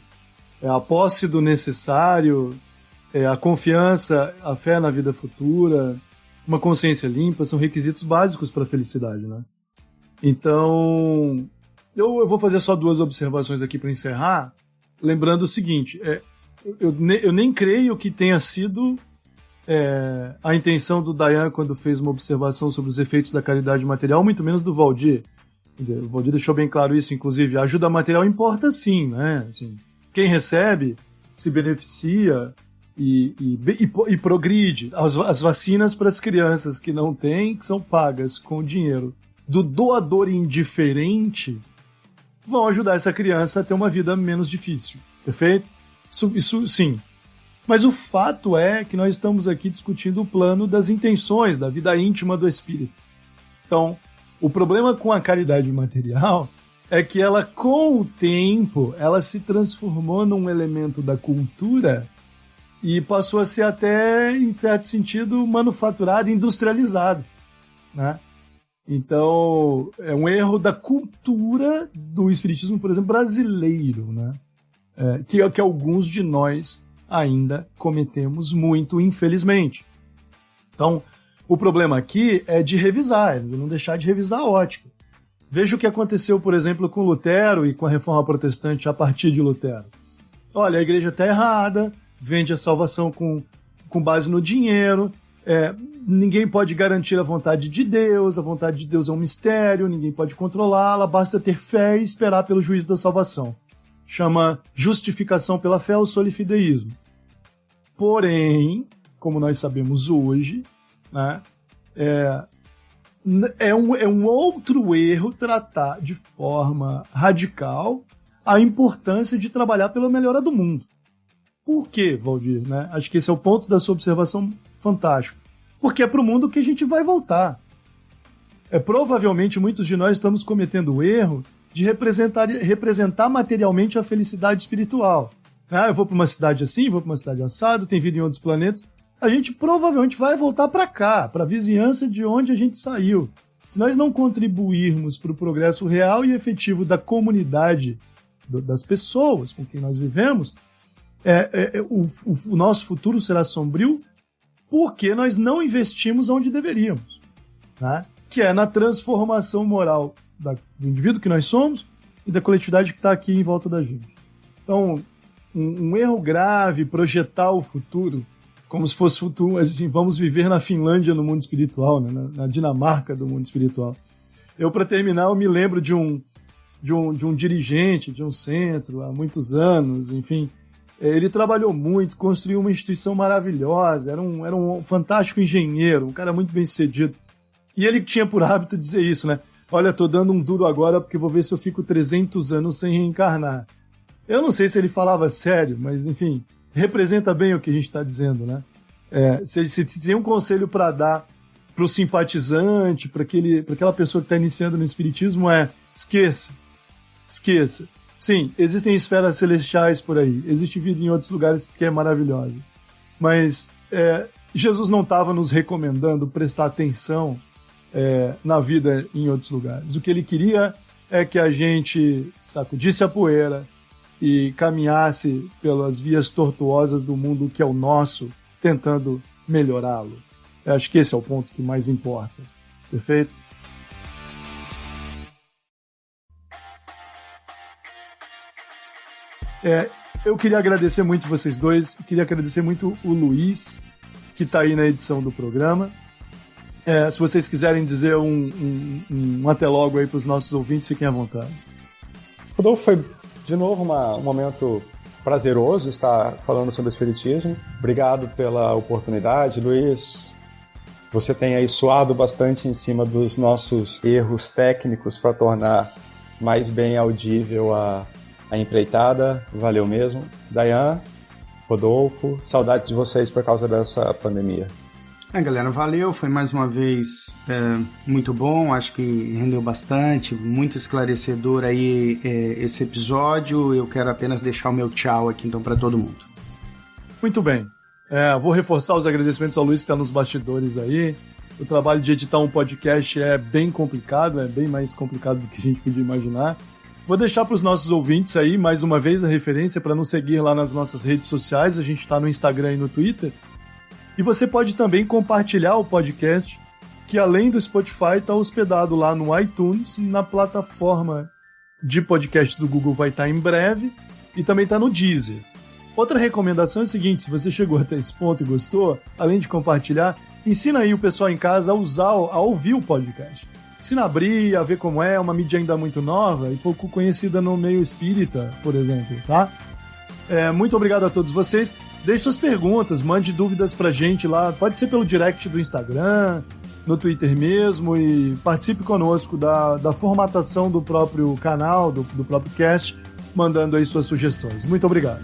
é a posse do necessário, é a confiança, a fé na vida futura, uma consciência limpa, são requisitos básicos para a felicidade, né? Então, eu vou fazer só 2 observações aqui para encerrar, lembrando o seguinte, eu nem creio que tenha sido a intenção do Dayan quando fez uma observação sobre os efeitos da caridade material, muito menos do Valdir. Quer dizer, o Valdir deixou bem claro isso, inclusive, a ajuda material importa sim, né? Assim, quem recebe se beneficia e progride. As vacinas para as crianças que não têm, que são pagas com dinheiro do doador indiferente, vão ajudar essa criança a ter uma vida menos difícil, perfeito? Isso sim. Mas o fato é que nós estamos aqui discutindo o plano das intenções, da vida íntima do espírito. Então, o problema com a caridade material é que ela, com o tempo, ela se transformou num elemento da cultura e passou a ser até, em certo sentido, manufaturada, industrializada, né? Então, é um erro da cultura do espiritismo, por exemplo, brasileiro, né? Que alguns de nós ainda cometemos muito, infelizmente. Então, o problema aqui é de revisar, de não deixar de revisar a ótica. Veja o que aconteceu, por exemplo, com Lutero e com a Reforma Protestante a partir de Lutero. Olha, a igreja está errada, vende a salvação com base no dinheiro, ninguém pode garantir a vontade de Deus, a vontade de Deus é um mistério, ninguém pode controlá-la, basta ter fé e esperar pelo juízo da salvação. Chama justificação pela fé ou solifideísmo. Porém, como nós sabemos hoje, né, é um outro erro tratar de forma radical a importância de trabalhar pela melhora do mundo. Por quê, Valdir? Né? Acho que esse é o ponto da sua observação fantástico. Porque é para o mundo que a gente vai voltar. Provavelmente muitos de nós estamos cometendo o erro de representar materialmente a felicidade espiritual. Eu vou para uma cidade assim, vou para uma cidade assado, tem vida em outros planetas. A gente provavelmente vai voltar para cá, para a vizinhança de onde a gente saiu. Se nós não contribuirmos para o progresso real e efetivo da comunidade, das pessoas com quem nós vivemos, o nosso futuro será sombrio porque nós não investimos onde deveríamos, né? Que é na transformação moral do indivíduo que nós somos e da coletividade que está aqui em volta da gente. Então, um erro grave projetar o futuro como se fosse futuro, assim, vamos viver na Finlândia no mundo espiritual, né? Na Dinamarca do mundo espiritual. Para terminar, eu me lembro de um dirigente de um centro há muitos anos, enfim. Ele trabalhou muito, construiu uma instituição maravilhosa, era um fantástico engenheiro, um cara muito bem sucedido. E ele tinha por hábito dizer isso, né? olha, tô dando um duro agora porque vou ver se eu fico 300 anos sem reencarnar. Eu não sei se ele falava sério, mas enfim, representa bem o que a gente está dizendo, né? Se tem um conselho para dar para o simpatizante, para aquela pessoa que está iniciando no espiritismo, esqueça. Sim, existem esferas celestiais por aí, existe vida em outros lugares que é maravilhosa, mas Jesus não estava nos recomendando prestar atenção na vida em outros lugares. O que ele queria é que a gente sacudisse a poeira e caminhasse pelas vias tortuosas do mundo que é o nosso, tentando melhorá-lo. Eu acho que esse é o ponto que mais importa. Perfeito? Eu queria agradecer muito vocês dois, queria agradecer muito o Luiz, que está aí na edição do programa. Se vocês quiserem dizer um até logo aí para os nossos ouvintes, fiquem à vontade. Rodolfo, foi de novo um momento prazeroso estar falando sobre o Espiritismo. Obrigado pela oportunidade, Luiz. Você tem aí suado bastante em cima dos nossos erros técnicos para tornar mais bem audível a empreitada. Valeu mesmo. Dayan, Rodolfo, saudade de vocês por causa dessa pandemia. Galera, valeu, foi mais uma vez muito bom, acho que rendeu bastante, muito esclarecedor aí esse episódio. Eu quero apenas deixar o meu tchau aqui então para todo mundo. Muito bem, vou reforçar os agradecimentos ao Luiz que está nos bastidores aí. O trabalho de editar um podcast é bem complicado, é bem mais complicado do que a gente podia imaginar. Vou deixar para os nossos ouvintes aí, mais uma vez, a referência para nos seguir lá nas nossas redes sociais. A gente está no Instagram e no Twitter. E você pode também compartilhar o podcast, que além do Spotify está hospedado lá no iTunes, na plataforma de podcasts do Google vai estar em breve, e também está no Deezer. Outra recomendação é a seguinte: se você chegou até esse ponto e gostou, além de compartilhar, ensina aí o pessoal em casa a ouvir o podcast. Ensina a abrir, a ver como é, uma mídia ainda muito nova e pouco conhecida no meio espírita, por exemplo, tá? Muito obrigado a todos vocês. Deixe suas perguntas, mande dúvidas pra gente lá, pode ser pelo direct do Instagram, no Twitter mesmo, e participe conosco da formatação do próprio canal, do próprio cast, mandando aí suas sugestões. Muito obrigado.